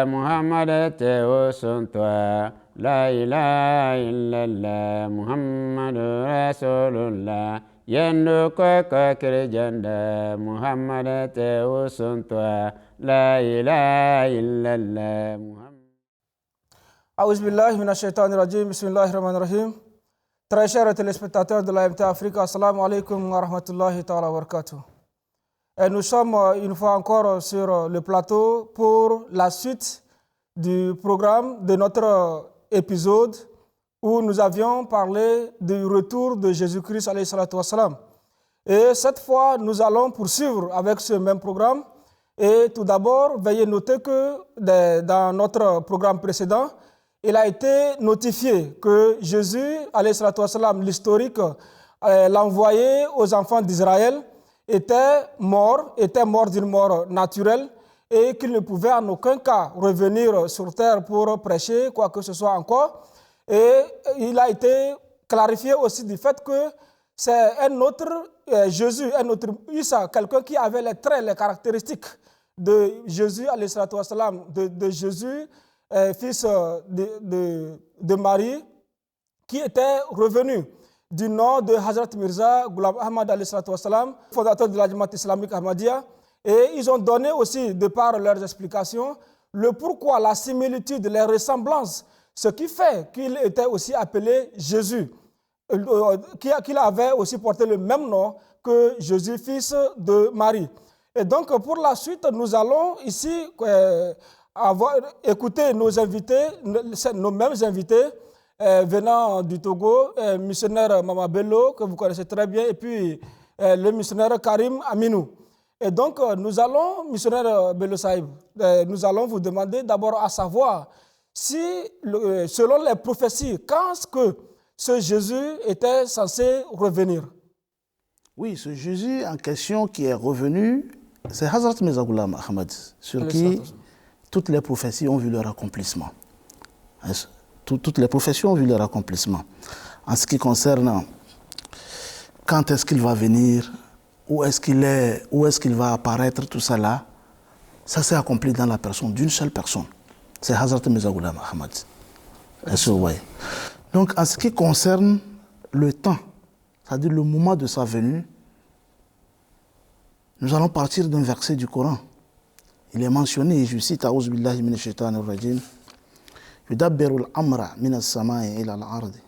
Muhammad Teo Suntwa La ilaha illallah Muhammadu Rasulullah Yendo Kaka Kirjanda Muhammad Teo Suntwa La ilaha illallah Muhammad. Aouz billahi minash shaitanir rajim. Bismillahir rahmanir rahim. Très chers téléspectateurs de l'AMT Afrique, assalamu alaikum wa rahmatullahi ta'ala wa barakatuh. Et nous sommes une fois encore sur le plateau pour la suite du programme de notre épisode où nous avions parlé du retour de Jésus-Christ alayhi salatu wassalam. Et cette fois, nous allons poursuivre avec ce même programme. Et tout d'abord, veuillez noter que dans notre programme précédent, il a été notifié que Jésus, alayhi salatu wassalam, l'historique, l'envoyé aux enfants d'Israël, était mort d'une mort naturelle et qu'il ne pouvait en aucun cas revenir sur terre pour prêcher quoi que ce soit encore. Et il a été clarifié aussi du fait que c'est un autre Jésus, un autre Isa, quelqu'un qui avait les traits, les caractéristiques de Jésus, alayhi salatu wassalam, de Jésus, fils de Marie, qui était revenu du nom de Hazrat Mirza Ghulam Ahmad alayhi salatu wassalam, fondateur de la Jamaat islamique Ahmadiyya. Et ils ont donné aussi, de par leurs explications, le pourquoi, la similitude, les ressemblances, ce qui fait qu'il était aussi appelé Jésus, qu'il avait aussi porté le même nom que Jésus, fils de Marie. Et donc, pour la suite, nous allons ici écouter nos invités, nos mêmes invités, venant du Togo, missionnaire Mama Bello, que vous connaissez très bien, et puis le missionnaire Karim Aminou. Et donc, nous allons, missionnaire Bello Saïb, nous allons vous demander d'abord à savoir si, selon les prophéties, quand est-ce que ce Jésus était censé revenir? Oui, ce Jésus en question qui est revenu, c'est Hazrat Mirza Ghulam Ahmad, sur qui toutes les prophéties ont vu leur accomplissement. Toutes les prophéties ont vu leur accomplissement. En ce qui concerne quand est-ce qu'il va venir, où est-ce qu'il va apparaître, tout ça là, ça s'est accompli dans la personne d'une seule personne. C'est Hazrat Mirza Ghulam Ahmad. Donc en ce qui concerne le temps, c'est-à-dire le moment de sa venue, nous allons partir d'un verset du Coran. Il est mentionné, je cite, A'ouz billahi minash shaitanir rajim, Yudabbiru al-amra min as-sama'i ila al-ardi,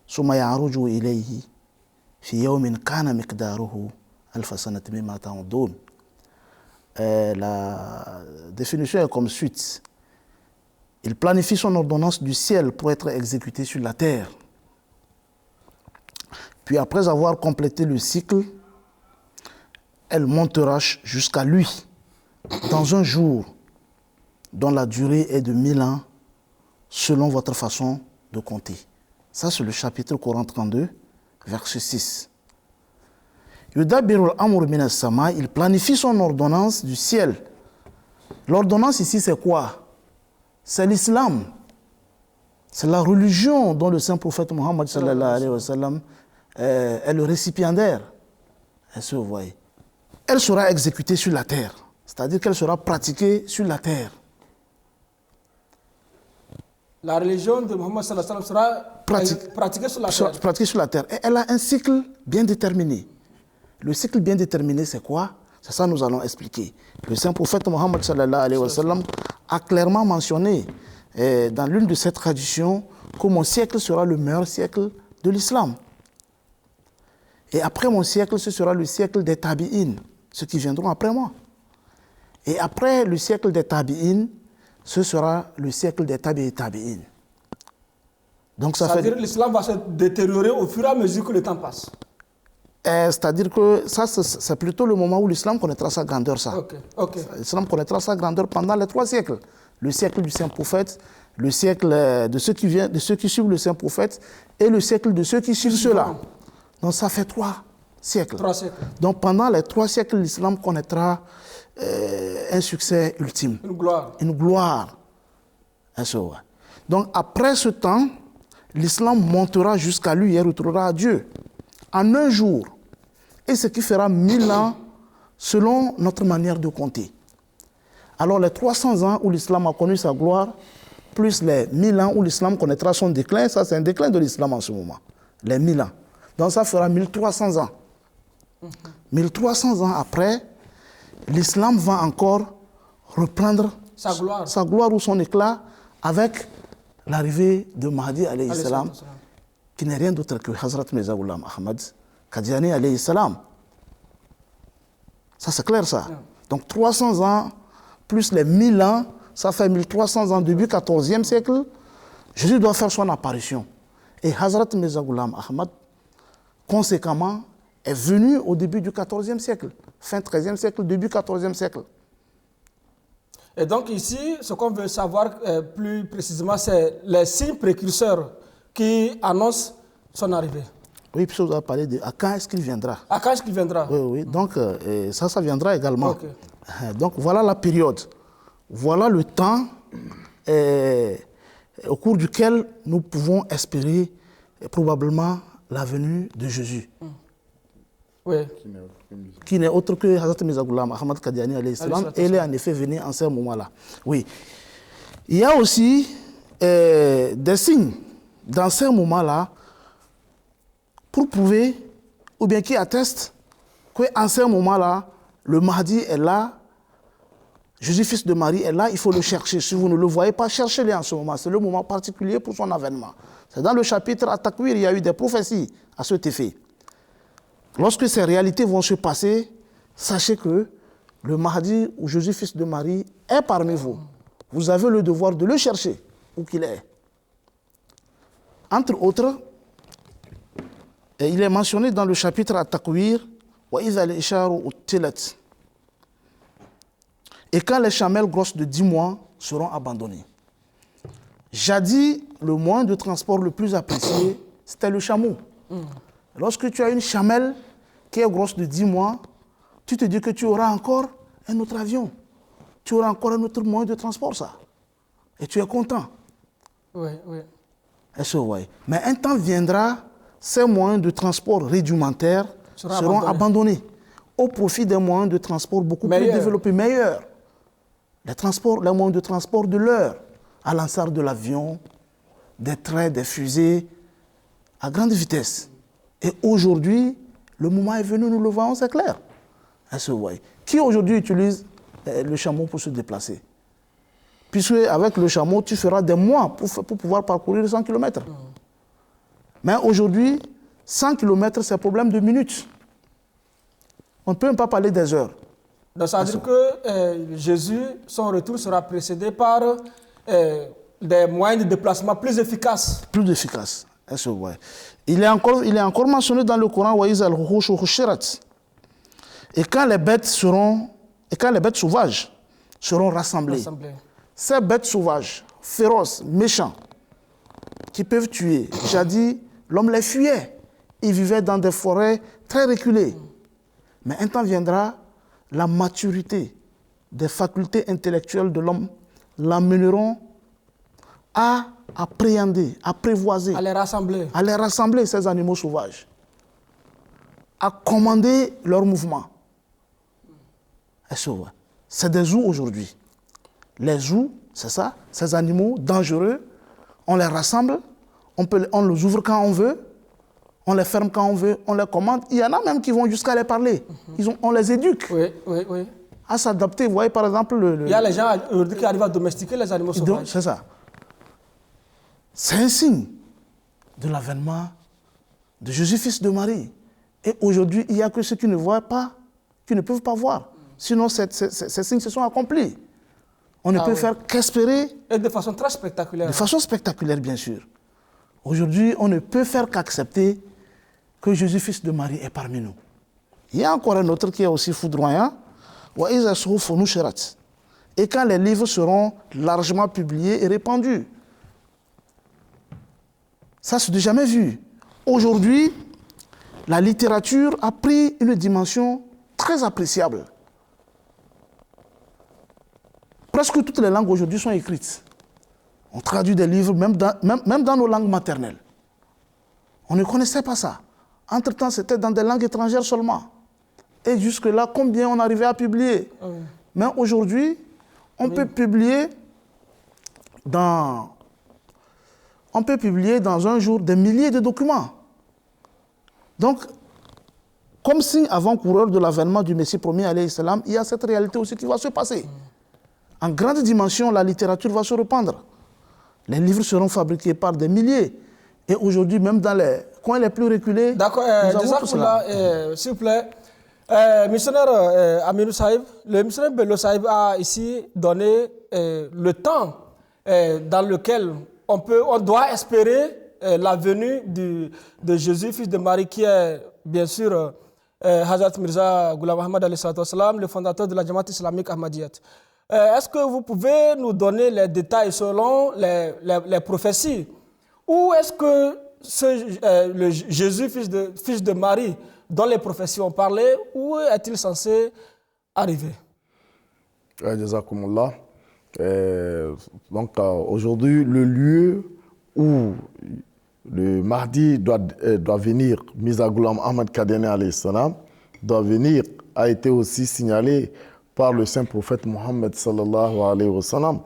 summa ya'ruju ilayhi fi yawmin kana miqdaruhu alfa sanati mimma ta'udun. La définition est comme suite. Il planifie son ordonnance du ciel pour être exécuté sur la terre. Puis après avoir complété le cycle, elle montera jusqu'à lui dans un jour dont la durée est de 1000 ans selon votre façon de compter. Ça, c'est le chapitre Coran 32, verset 6. Yudabbiru al-amru min as-sama, il planifie son ordonnance du ciel. L'ordonnance ici, c'est quoi? C'est l'islam. C'est la religion dont le saint prophète Mohammed sallallahu alayhi wa sallam est le récipiendaire. Est-ce que vous voyez? Elle sera exécutée sur la terre. C'est-à-dire qu'elle sera pratiquée sur la terre. La religion de Mohammed sallallahu alayhi wa sallam sera pratiquée sur la terre. Pratiquée sur la terre. Et elle a un cycle bien déterminé. Le cycle bien déterminé, c'est quoi? C'est ça que nous allons expliquer. Le saint prophète Mohammed sallallahu alayhi wa sallam a clairement mentionné dans l'une de ses traditions que mon siècle sera le meilleur siècle de l'islam. Et après mon siècle, ce sera le siècle des tabi'in, ceux qui viendront après moi. Et après le siècle des tabi'in, ce sera le siècle des tabi'in. Donc ça veut dire que l'islam va se détériorer au fur et à mesure que le temps passe. C'est-à-dire que ça, c'est plutôt le moment où l'islam connaîtra sa grandeur. Okay. L'islam connaîtra sa grandeur pendant les 3 siècles. Le siècle du saint prophète, le siècle de ceux qui suivent le saint prophète et le siècle de ceux qui suivent ceux-là. Donc ça fait 3 siècles. 3 siècles. Donc pendant les 3 siècles, l'islam connaîtra un succès ultime. Une gloire. Donc après ce temps, l'islam montera jusqu'à lui et retournera à Dieu en un jour. Et ce qui fera 1000 ans selon notre manière de compter. Alors les 300 ans où l'islam a connu sa gloire, plus les 1000 ans où l'islam connaîtra son déclin, ça c'est un déclin de l'islam en ce moment. Les 1000 ans. Donc ça fera 1300 ans. 1300 ans après, l'islam va encore reprendre sa gloire ou son éclat avec l'arrivée de Mahdi alayhi salam, qui n'est rien d'autre que Hazrat Mirza Ghulam Ahmad Qadiani alayhi salam. Ça c'est clair ça. Donc 300 ans plus les 1000 ans, ça fait 1300 ans, début 14e siècle, Jésus doit faire son apparition. Et Hazrat Mirza Ghulam Ahmad, conséquemment, est venu au début du 14e siècle, fin 13e siècle, début 14e siècle. Et donc ici, ce qu'on veut savoir plus précisément, c'est les signes précurseurs qui annoncent son arrivée. Oui, puis vous avez parlé de à quand est-ce qu'il viendra. À quand est-ce qu'il viendra? Oui, oui. Donc ça viendra également. Okay. Donc voilà la période. Voilà le temps au cours duquel nous pouvons espérer probablement la venue de Jésus. Oui. Qui n'est autre que Hazrat Mirza Ghulam Ahmad Qadiani alayhi salam. Elle est en effet venue en ce moment-là. Oui. Il y a aussi des signes dans ce moment-là pour prouver, ou bien qui attestent qu'en ce moment-là, le Mahdi est là, Jésus, fils de Marie, est là, il faut le chercher. Si vous ne le voyez pas, cherchez-le en ce moment. C'est le moment particulier pour son avènement. C'est dans le chapitre At-Takwir, il y a eu des prophéties à cet effet. Lorsque ces réalités vont se passer, sachez que le Mahdi ou Jésus, fils de Marie, est parmi vous. Vous avez le devoir de le chercher, où qu'il est. Entre autres, il est mentionné dans le chapitre At-Takwir, وَإِذَا الْإِشَارُ أُتِّلَتْ. Et quand les chamelles grosses de 10 mois seront abandonnées. Jadis, le moyen de transport le plus apprécié, c'était le chameau. Lorsque tu as une chamelle qui est grosse de 10 mois, tu te dis que tu auras encore un autre avion. Tu auras encore un autre moyen de transport, ça. Et tu es content. Oui, oui. Est-ce que vous voyez? Mais un temps viendra, ces moyens de transport rudimentaires seront abandonnés au profit des moyens de transport beaucoup plus développés, meilleurs. Les moyens de transport de l'heure, à l'instar de l'avion, des trains, des fusées, à grande vitesse. Et aujourd'hui, le moment est venu, nous le voyons, c'est clair. Est-ce que vous voyez? Qui aujourd'hui utilise le chameau pour se déplacer? Puisque avec le chameau, tu feras des mois pour pouvoir parcourir 100 km. Mais aujourd'hui, 100 km, c'est un problème de minutes. On ne peut même pas parler des heures. Donc ça veut dire que Jésus, son retour sera précédé par des moyens de déplacement plus efficaces. Plus efficaces. Est-ce que vous voyez? Il est encore mentionné dans le Coran, et quand les bêtes sauvages seront rassemblées. Ces bêtes sauvages, féroces, méchants, qui peuvent tuer. Jadis, l'homme les fuyait. Ils vivaient dans des forêts très reculées. Mais un temps viendra, la maturité des facultés intellectuelles de l'homme l'amèneront à appréhender, à prévoiser, à les rassembler, ces animaux sauvages, à commander leurs mouvements. C'est des zoos aujourd'hui. Les zoos, c'est ça, ces animaux dangereux, on les rassemble, on les ouvre quand on veut, on les ferme quand on veut, on les commande. Il y en a même qui vont jusqu'à les parler. On les éduque à s'adapter. Vous voyez par exemple... Il y a les gens qui arrivent à domestiquer les animaux sauvages. C'est ça. C'est un signe de l'avènement de Jésus, fils de Marie. Et aujourd'hui, il n'y a que ceux qui ne voient pas, qui ne peuvent pas voir. Sinon, ces signes se sont accomplis. On ne peut faire qu'espérer. Et de façon très spectaculaire. De façon spectaculaire, bien sûr. Aujourd'hui, on ne peut faire qu'accepter que Jésus, fils de Marie, est parmi nous. Il y a encore un autre qui est aussi foudroyant. Et quand les livres seront largement publiés et répandus. Ça, c'est jamais vu. Aujourd'hui, la littérature a pris une dimension très appréciable. Presque toutes les langues aujourd'hui sont écrites. On traduit des livres même dans nos langues maternelles. On ne connaissait pas ça. Entre-temps, c'était dans des langues étrangères seulement. Et jusque-là, combien on arrivait à publier? Mais aujourd'hui, On peut publier dans un jour des milliers de documents. Donc, comme si avant-coureur de l'avènement du Messie premier, alayhi salam, il y a cette réalité aussi qui va se passer. En grande dimension, la littérature va se répandre. Les livres seront fabriqués par des milliers. Et aujourd'hui, même dans les coins les plus reculés, d'accord, nous avons tout cela. S'il vous plaît, missionnaire Aminou Saïb, le missionnaire Bello Saïb a ici donné le temps dans lequel on doit espérer la venue de Jésus, fils de Marie, qui est bien sûr Hazrat Mirza Ghulam Ahmad alayhi salatu wassalam, le fondateur de la Jamaat islamique Ahmadiyyat. Est-ce que vous pouvez nous donner les détails selon les prophéties? Où est-ce que le Jésus, fils de Marie, dont les prophéties ont parlé, où est-il censé arriver? Jazakumullah. Donc aujourd'hui, le lieu où le Mahdi doit venir, Mirza Ghulam Ahmad Qadiani alayhi salam, doit venir, a été aussi signalé par le saint prophète Mohammed sallallahu alayhi wa sallam,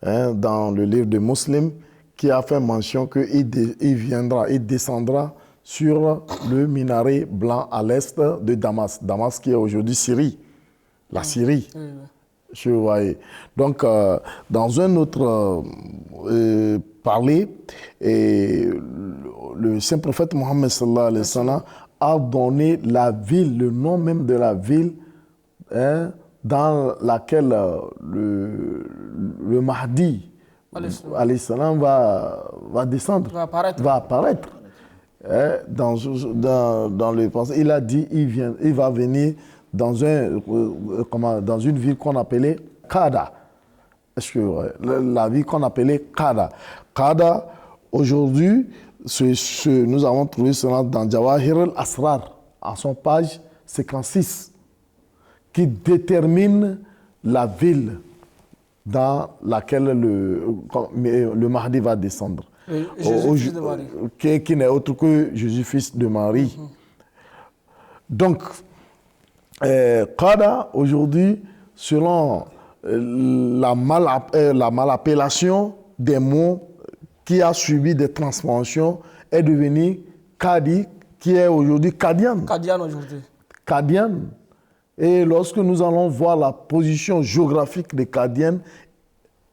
dans le livre de Muslim, qui a fait mention qu'il descendra sur le minaret blanc à l'est de Damas. Damas qui est aujourd'hui Syrie, la Syrie. Je voyais. Donc, dans un autre parler, le saint prophète Mohammed sallallahu alayhi wa sallam a donné la ville, le nom même de la ville, dans laquelle le Mahdi alayhi salam va descendre, va apparaître. Dans le passé, il a dit il va venir dans une ville qu'on appelait Kada. Est-ce que la ville qu'on appelait Kada. Kada, aujourd'hui, nous avons trouvé cela dans Jawahir al-Asrar, à son page 56, qui détermine la ville dans laquelle le Mahdi va descendre. Jésus, fils de Marie. Qui n'est autre que Jésus, fils de Marie. Donc, Qada, aujourd'hui, selon la malappellation des mots qui a subi des transformations, est devenu Qadi, qui est aujourd'hui Qadian. Qadian aujourd'hui. Qadian. Et lorsque nous allons voir la position géographique de Qadian,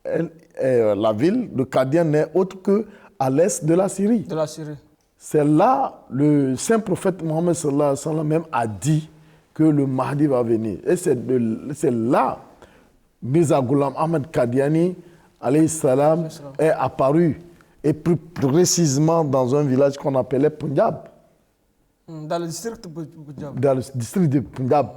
la ville de Qadian n'est autre qu'à l'est de la Syrie. De la Syrie. C'est là, le saint prophète Mohammed sallallahu alayhi wa sallam même a dit que le Mahdi va venir. Et c'est là, Mirza Ghulam Ahmad Qadiani alayhi salam est apparu. Et plus précisément dans un village qu'on appelait Punjab. Dans le district de Punjab. Dans le district de Punjab.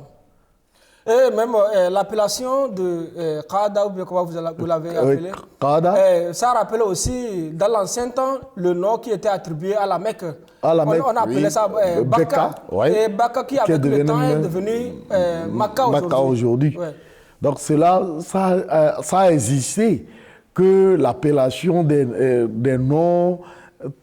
Et même l'appellation de Qada, ou bien comment vous l'avez appelé, Qada. ça rappelle aussi, dans l'ancien temps, le nom qui était attribué à la Mecque. À la Mecque, on appelait ça Bakka. Ouais. Et Bakka qui, avec le temps, est devenu Makka aujourd'hui. Ouais. Donc cela, ça a existé que l'appellation des noms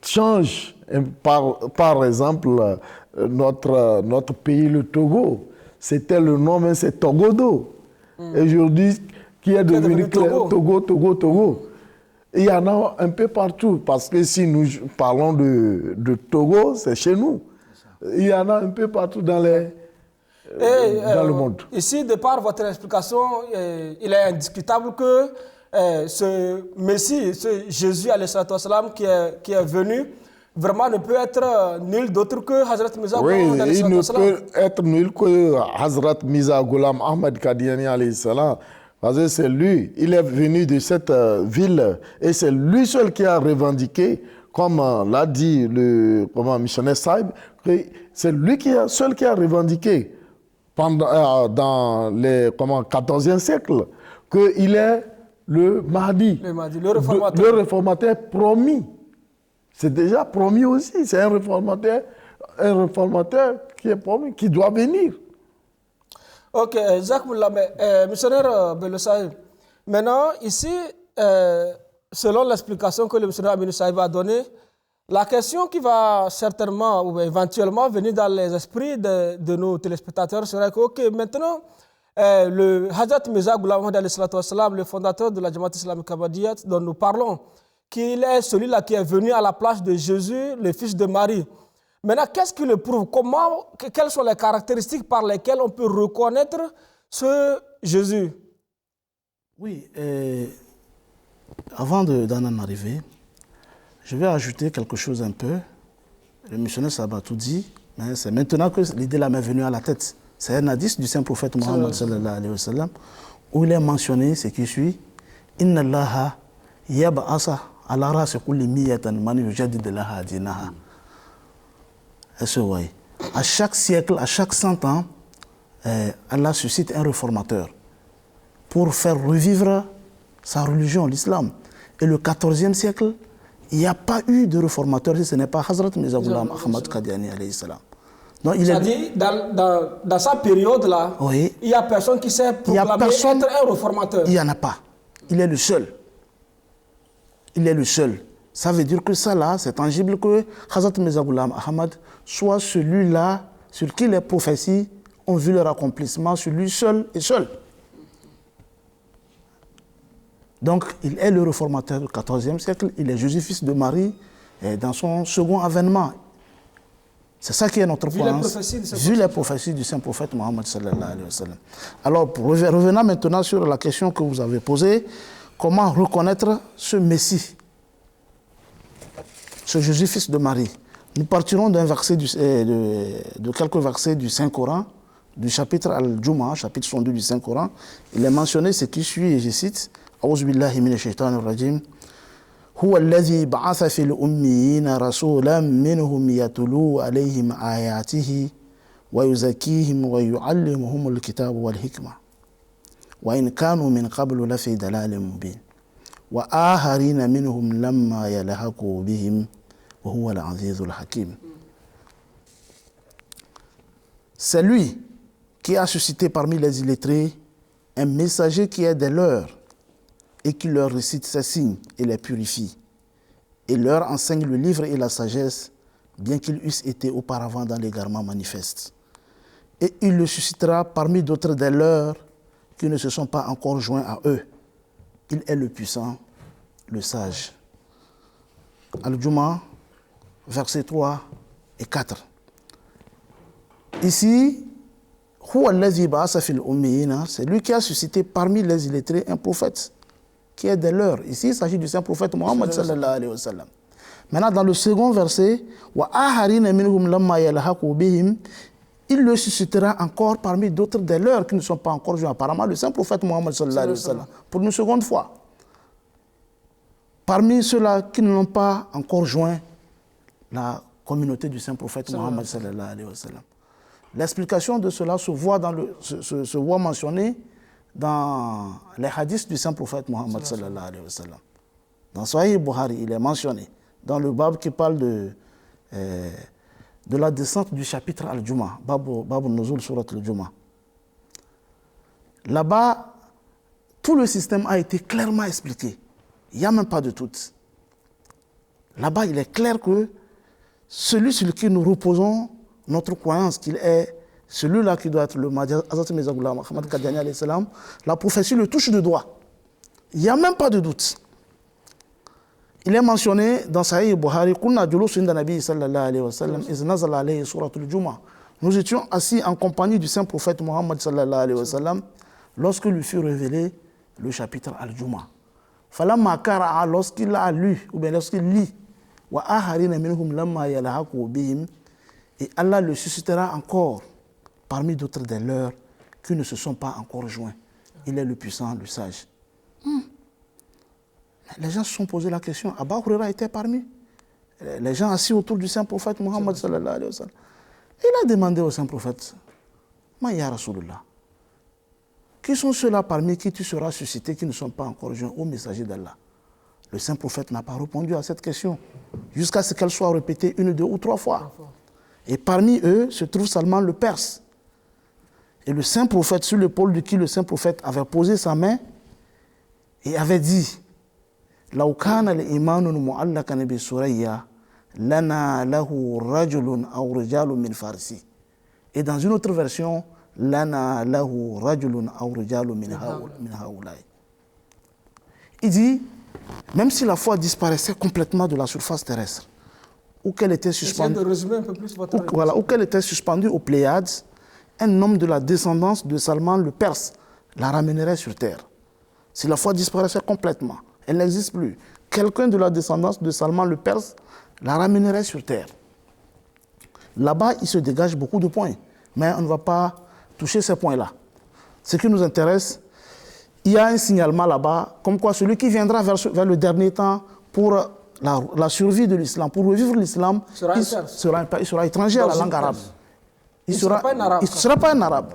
change. Par exemple, notre pays, le Togo, c'était le nom, mais c'est Togodo. Aujourd'hui, qui est devenu Togo. Il y en a un peu partout, parce que si nous parlons de Togo, c'est chez nous. Il y en a un peu partout dans le monde. Ici, de par votre explication, il est indiscutable que ce Messie, ce Jésus alayhi salatu wassalam qui est venu, vraiment ne peut être nul d'autre que Hazrat Mirza Ghulam Ahmad il ne peut être nul que Hazrat Mirza Ghulam Ahmad Qadiani alayhi salam. Parce que c'est lui, il est venu de cette ville et c'est lui seul qui a revendiqué, comme l'a dit le missionnaire Saïb, c'est lui seul qui a revendiqué dans le 14e siècle qu'il est le Mahdi, le réformateur promis. C'est déjà promis aussi, c'est un réformateur qui est promis, qui doit venir. Ok, Jacques Moulame, missionnaire Bello Saïb. Maintenant, ici, selon l'explication que le missionnaire Aminou Saïb a donnée, la question qui va certainement ou éventuellement venir dans les esprits de nos téléspectateurs serait que, ok, maintenant, le Hazrat Mirza Ghulam Ahmad alayhi salatu wassalam, le fondateur de la Jamaat islamique Ahmadiyya dont nous parlons, qu'il est celui-là qui est venu à la place de Jésus, le fils de Marie. Maintenant, qu'est-ce qui le prouve? Quelles sont les caractéristiques par lesquelles on peut reconnaître ce Jésus? Oui, avant d'en arriver, je vais ajouter quelque chose un peu. Le missionnaire Sahaba tout dit, mais c'est maintenant que l'idée là m'est venue à la tête. C'est un hadith du saint prophète Mohammed sallallahu alayhi wa sallam, où il est mentionné ce qui suit: Inna Allaha yab'asa ala ra'si kulli miyatan man yujaddid laha dinaha. À chaque siècle, à chaque 100 ans, Allah suscite un réformateur pour faire revivre sa religion, l'islam. Et le 14e siècle, il n'y a pas eu de réformateur si ce n'est pas Hazrat Mirza Ghulam Ahmad Qadiani alayhi salam. C'est-à-dire, dans sa période-là, oui, il n'y a personne qui s'est proclamé être un réformateur. Il n'y en a pas. Il est le seul. Il est le seul. Ça veut dire que ça là, c'est tangible que Hazrat Mirza Ghulam Ahmad soit celui-là sur qui les prophéties ont vu leur accomplissement, sur lui seul et seul. Donc, il est le réformateur du XIVe siècle, il est Jésus, fils de Marie, dans son second avènement. C'est ça qui est notre croyance, vu les prophéties du saint prophète Mohammed sallallahu alayhi wa sallam. Alors, revenons maintenant sur la question que vous avez posée, comment reconnaître ce Messie, ce Jésus, fils de Marie? Nous partirons d'un verset de quelques versets du Saint-Coran, du chapitre Al-Jumu'ah, chapitre 62 du Saint-Coran. Il est mentionné ce qui suit, et je cite: A'udhu billahi minash shaitanir rajim. هو الذي بعث في الأميين رسولا منهم يتلو عليهم آياته ويزكيهم ويعلمهم الكتاب والحكمة وإن كانوا من قبل لفي ضلال مبين وآخرين منهم لما يلحقوا بهم وهو العزيز الحكيم. C'est lui qui a suscité parmi les illettrés un messager qui est des leurs et qui leur récite ses signes et les purifie, et leur enseigne le livre et la sagesse, bien qu'ils eussent été auparavant dans l'égarement manifeste. Et il le suscitera parmi d'autres des leurs qui ne se sont pas encore joints à eux. Il est le puissant, le sage. Al-Jumu'ah, versets 3 et 4. Ici, c'est lui qui a suscité parmi les illettrés un prophète qui est de leurs. Ici, il s'agit du saint prophète Mohammed sallallahu alayhi wa sallam. Maintenant, dans le second verset, il le suscitera encore parmi d'autres de leurs qui ne sont pas encore joints. Apparemment, le saint prophète Mohammed sallallahu alayhi wa sallam, pour une seconde fois. Parmi ceux-là qui n'ont pas encore joint la communauté du saint prophète Mohammed sallallahu alayhi wa sallam. L'explication de cela se voit mentionnée dans les hadiths du saint prophète Mohammed sallallahu alayhi wa sallam. Dans Sahih Bukhari, il est mentionné dans le bab qui parle de la descente du chapitre Al-Jumu'ah, bab Nuzul Surat Al-Jumu'ah. Là-bas, tout le système a été clairement expliqué. Il n'y a même pas de doute. Là-bas, il est clair que celui sur lequel nous reposons notre croyance qu'il est celui-là qui doit être le Mahdi, Hazrat Mirza Ghulam Ahmad Qadiani alayhi salam, la prophétie le touche de doigt. Il n'y a même pas de doute. Il est mentionné dans Sahih Bukhari, nous étions assis en compagnie du saint prophète Mohammed sallallahu alayhi wa sallam lorsque lui fut révélé le chapitre Al-Jumu'ah. Falamma qara'a, lorsqu'il a lu, ou bien lorsqu'il lit, wa aharina minhum lamma yalhaqu bihim, et Allah le suscitera encore parmi d'autres des leurs qui ne se sont pas encore joints. Il est le puissant, le sage. Les gens se sont posé la question, Abba Huraira était parmi les gens assis autour du saint prophète Mohammed sallallahu alayhi wa sallam. Il a demandé au saint prophète, Ma ya Rasulullah, qui sont ceux-là parmi qui tu seras suscité qui ne sont pas encore joints au messager d'Allah? Le saint prophète n'a pas répondu à cette question jusqu'à ce qu'elle soit répétée 1, 2 ou 3 fois. Et parmi eux se trouve Salman le Perse. Et le saint prophète, sur l'épaule de qui le saint prophète avait posé sa main et avait dit, لو كان الإيمان معلقا بسوريا لنا له رجل أو رجال من فارسي. Et dans une autre version, lana lahu rajulun aw rijalun min haoulaï. Il dit, même si la foi disparaissait complètement de la surface terrestre, ou qu'elle était suspendue, ou qu'elle était suspendue aux Pléiades, un homme de la descendance de Salman le Perse la ramènerait sur terre. Si la foi disparaissait complètement, elle n'existe plus, quelqu'un de la descendance de Salman le Perse la ramènerait sur terre. Là-bas, il se dégage beaucoup de points, mais on ne va pas toucher ces points-là. Ce qui nous intéresse, il y a un signalement là-bas, comme quoi celui qui viendra vers le dernier temps pour la survie de l'islam, pour revivre l'islam, il sera étranger à la langue arabe. Il ne sera pas un arabe.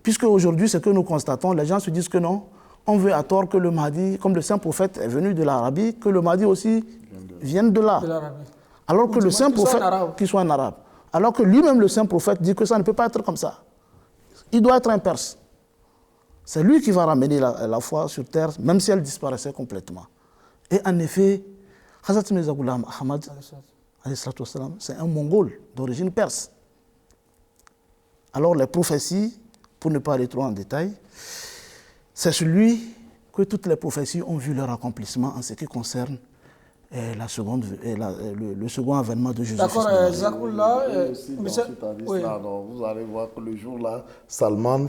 Puisque aujourd'hui, ce que nous constatons, les gens se disent que non, on veut à tort que le Mahdi, comme le saint prophète est venu de l'Arabie, que le Mahdi aussi vienne de là. Alors que le saint prophète, qu'il soit un arabe. Alors que lui-même, le saint prophète, dit que ça ne peut pas être comme ça. Il doit être un perse. C'est lui qui va ramener la foi sur terre, même si elle disparaissait complètement. Et en effet, Hazrat Mirza Ghulam Ahmad, c'est un mongol d'origine perse. Alors les prophéties, pour ne pas aller trop en détail, c'est celui que toutes les prophéties ont vu leur accomplissement en ce qui concerne le second avènement de Jésus. D'accord, Zakoullah. Vous allez voir que le jour-là, Salman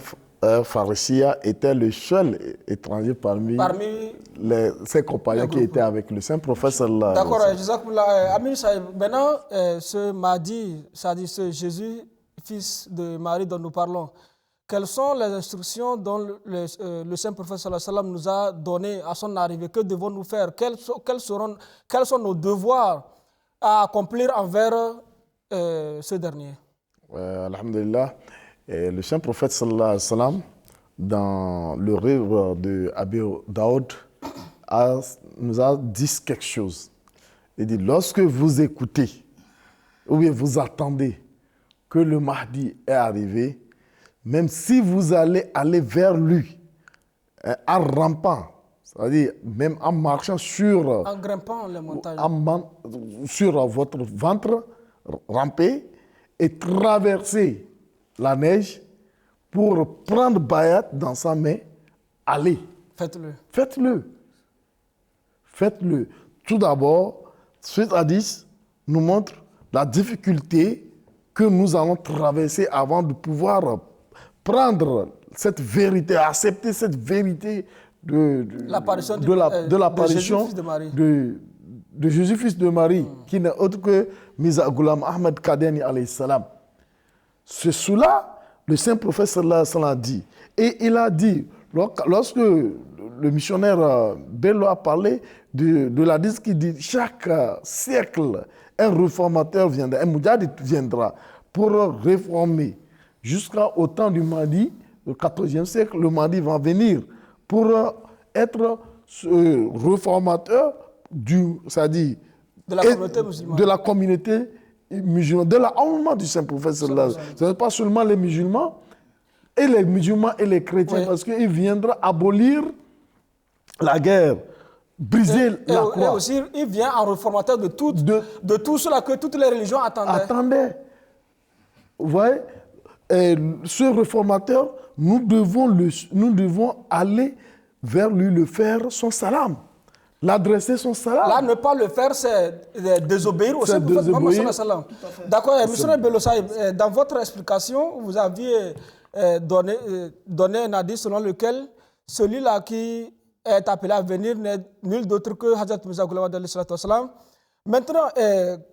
Farisia était le seul étranger parmi ses compagnons qui étaient avec le saint prophète. D'accord, Zakoullah. Amir Saïb, maintenant, ce Mahdi, c'est-à-dire ce Jésus, fils de Marie dont nous parlons, quelles sont les instructions dont le saint prophète sallam nous a données à son arrivée? Que devons-nous faire? Quels sont nos devoirs à accomplir envers ce dernier? Alhamdulillah. Le saint prophète sallallahu alayhi wa sallam, dans le livre de Abi Daoud, nous a dit quelque chose. Il dit, lorsque vous écoutez, ou bien vous attendez que le Mahdi est arrivé, même si vous allez aller vers lui, en rampant, c'est-à-dire même en marchant en grimpant les montagnes, sur votre ventre, ramper et traverser la neige pour prendre Bayat dans sa main, allez. Faites-le. Faites-le. Faites-le. Tout d'abord, ce hadith nous montre la difficulté que nous allons traverser avant de pouvoir prendre cette vérité, accepter cette vérité de l'apparition de Jésus, fils de Marie, qui n'est autre que Mirza Ghulam Ahmad Qadiani alayhi salam. C'est cela le saint prophète sallallahu alayhi wa sallam a dit. Et il a dit, lorsque le missionnaire Bello a parlé de l'hadith qui dit chaque siècle, un réformateur viendra, un moudjahid viendra pour réformer. Jusqu'au temps du Mahdi, au XIVe siècle, le Mahdi va venir pour être réformateur c'est-à-dire de la communauté musulmane, de l'enseignement du Saint-Prophète. Ce n'est pas seulement les musulmans et les chrétiens, parce qu'il viendra abolir la guerre, briser la croix. Et aussi, il vient en réformateur de tout cela que toutes les religions attendaient. Vous voyez, ce réformateur, nous devons aller vers lui, le faire son salam, l'adresser son salam. Là, ne pas le faire, c'est désobéir au Saint-Prophète Mohammed sallam. D'accord, M. Bello Saïb, dans votre explication, vous aviez donné un hadith selon lequel celui-là qui est appelé à venir n'est nul d'autre que Hazrat Mirza Ghulam alayhi salam. Maintenant,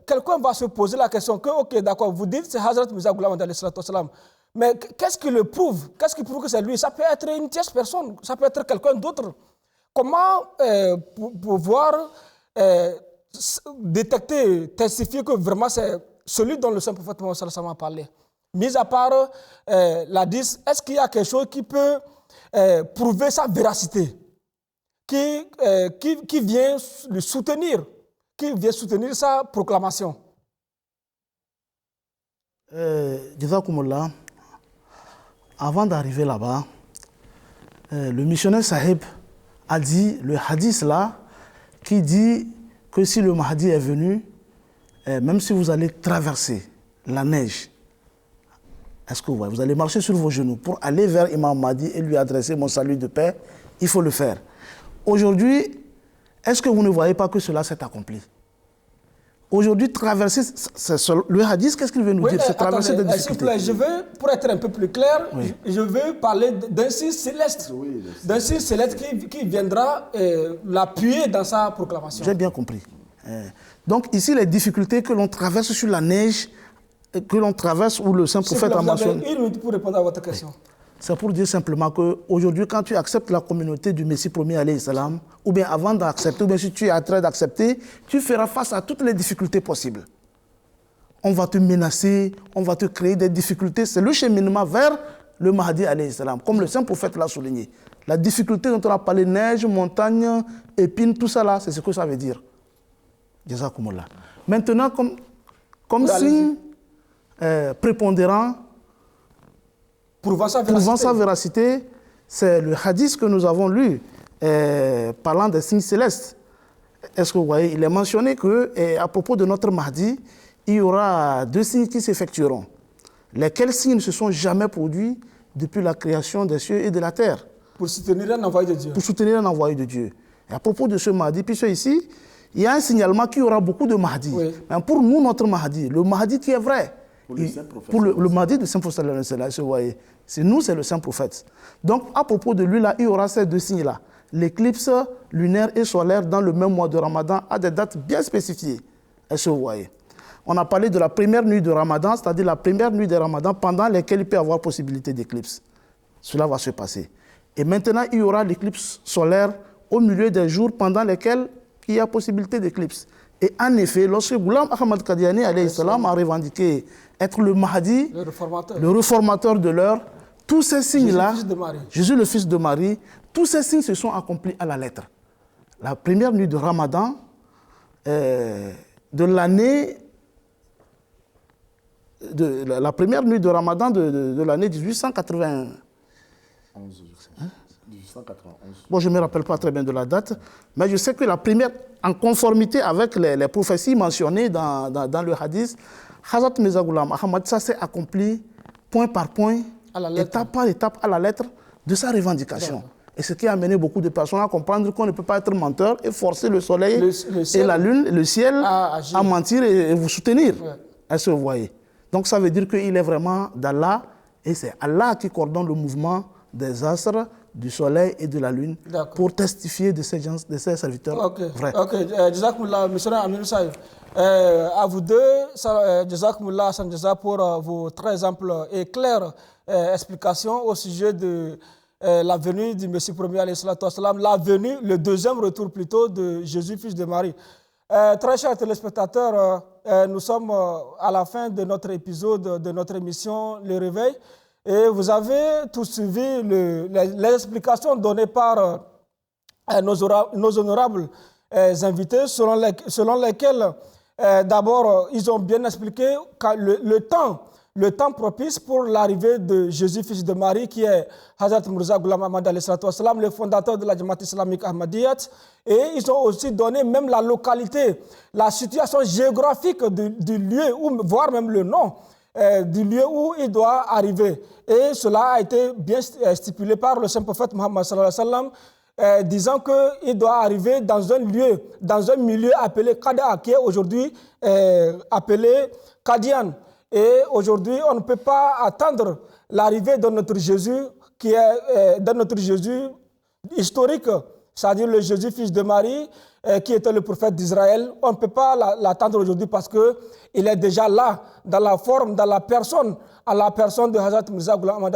quelqu'un va se poser la question que, ok, d'accord, vous dites c'est Hazrat Mirza Ghulam alayhi salam, mais qu'est-ce qui le prouve? Qu'est-ce qui prouve que c'est lui? Ça peut être une tierce personne, ça peut être quelqu'un d'autre. Comment pouvoir détecter, testifier que vraiment c'est celui dont le Saint-Prophète Mohammed sallallahu alayhi wa sallam a parlé? Mis à part l'hadith, est-ce qu'il y a quelque chose qui peut prouver sa véracité, qui vient le soutenir, qui vient soutenir sa proclamation? Jazakumullah, avant d'arriver là-bas, le missionnaire Sahib a dit le hadith là, qui dit que si le Mahdi est venu, même si vous allez traverser la neige Est-ce que vous voyez? Vous allez marcher sur vos genoux pour aller vers Imam Mahdi et lui adresser mon salut de paix. Il faut le faire. Aujourd'hui, est-ce que vous ne voyez pas que cela s'est accompli? Aujourd'hui, traverser le hadith, qu'est-ce qu'il veut nous dire? C'est traverser des difficultés. Je veux, pour être un peu plus clair, je veux parler d'un signe céleste. D'un signe céleste qui viendra l'appuyer dans sa proclamation. J'ai bien compris. Donc ici, les difficultés que l'on traverse sur la neige, que l'on traverse, où le saint prophète a mentionné. Vous avez 1 minute pour répondre à votre question. C'est pour dire simplement qu'aujourd'hui, quand tu acceptes la communauté du Messie premier, alayhi salam, ou bien avant d'accepter, ou bien si tu es en train d'accepter, tu feras face à toutes les difficultés possibles. On va te menacer, on va te créer des difficultés. C'est le cheminement vers le Mahdi, alayhi salam, comme le saint prophète l'a souligné. La difficulté dont on a parlé, neige, montagne, épines, tout ça là, c'est ce que ça veut dire. Jazakumullah. Maintenant, comme signe prépondérant, prouvant sa véracité, c'est le hadith que nous avons lu parlant des signes célestes. Est-ce que vous voyez, il est mentionné qu'à propos de notre Mahdi, il y aura 2 signes qui s'effectueront. Lesquels signes ne se sont jamais produits depuis la création des cieux et de la terre. Pour soutenir un envoyé de Dieu. Pour soutenir un envoyé de Dieu. Et à propos de ce Mahdi, puisque ici, il y a un signalement qu'il y aura beaucoup de Mahdi. Oui. Mais pour nous, notre Mahdi, le Mahdi qui est vrai, pour le Mahdi de Saint-Prophète, vous voyez, c'est nous, c'est le Saint-Prophète. Donc, à propos de lui, là, il y aura ces 2 signes-là. L'éclipse lunaire et solaire dans le même mois de Ramadan à des dates bien spécifiées. Est-ce que vous voyez? On a parlé de la première nuit de Ramadan, c'est-à-dire la première nuit de Ramadan pendant laquelle il peut y avoir possibilité d'éclipse. Cela va se passer. Et maintenant, il y aura l'éclipse solaire au milieu des jours pendant lesquels il y a possibilité d'éclipse. Et en effet, lorsque Ghulam Ahmad Qadiani alayhi salam a revendiqué être le Mahdi, le réformateur de l'heure, tous ces signes-là, Jésus le fils de Marie, tous ces signes se sont accomplis à la lettre. La première nuit de Ramadan de l'année la première nuit de Ramadan de l'année 1891. Bon, je ne me rappelle pas très bien de la date, mais je sais que la première, en conformité avec les prophéties mentionnées dans le hadith, Hazrat Mirza Ghulam Ahmad, ça s'est accompli point par point, étape par étape, à la lettre de sa revendication. D'accord. Et ce qui a amené beaucoup de personnes à comprendre qu'on ne peut pas être menteur et forcer le soleil et la lune, le ciel, à mentir et vous soutenir. Ouais. Est-ce que vous voyez? Donc ça veut dire qu'il est vraiment d'Allah, et c'est Allah qui coordonne le mouvement des astres, du soleil et de la lune pour testifier de ces serviteurs vrais. Ok, Jazakumullah, M. Amir Saïf. À vous deux, Jazakumullah, pour vos très amples et claires explications au sujet de la venue du Messie premier, la venue, le deuxième retour plutôt de Jésus, fils de Marie. Très chers téléspectateurs, nous sommes à la fin de notre épisode, de notre émission Le Réveil. Et vous avez tous suivi les explications données par nos honorables invités, selon lesquelles, d'abord, ils ont bien expliqué le temps propice pour l'arrivée de Jésus, fils de Marie, qui est Hazrat Mirza Ghulam Ahmad, le fondateur de la Jamaat islamique Ahmadiyyat. Et ils ont aussi donné même la localité, la situation géographique du lieu, voire même le nom du lieu où il doit arriver. Et cela a été bien stipulé par le saint prophète Muhammad sallallahu alayhi wa sallam, disant qu'il doit arriver dans un milieu appelé Qada, qui est aujourd'hui appelé Qadian. Et aujourd'hui, on ne peut pas attendre l'arrivée de notre Jésus, qui est de notre Jésus historique, c'est-à-dire le Jésus fils de Marie, qui était le prophète d'Israël. On ne peut pas l'attendre aujourd'hui parce qu'il est déjà là, dans la forme, dans la personne, à la personne de Hazrat Mirza Ghulam Ahmad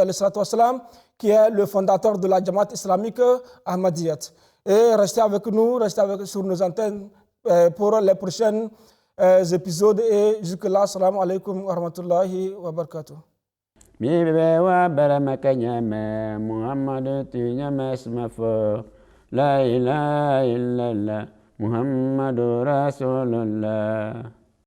qui est le fondateur de la Jamaat islamique Ahmadiyyat. Et restez avec nous, sur nos antennes pour les prochains épisodes. Et jusque-là, assalamu alaikum wa rahmatullahi wa barakatuh. Bibe wa baramaka nyame Muhammad tu nyame smafo la ilaha illallah Muhammadur Rasulullah.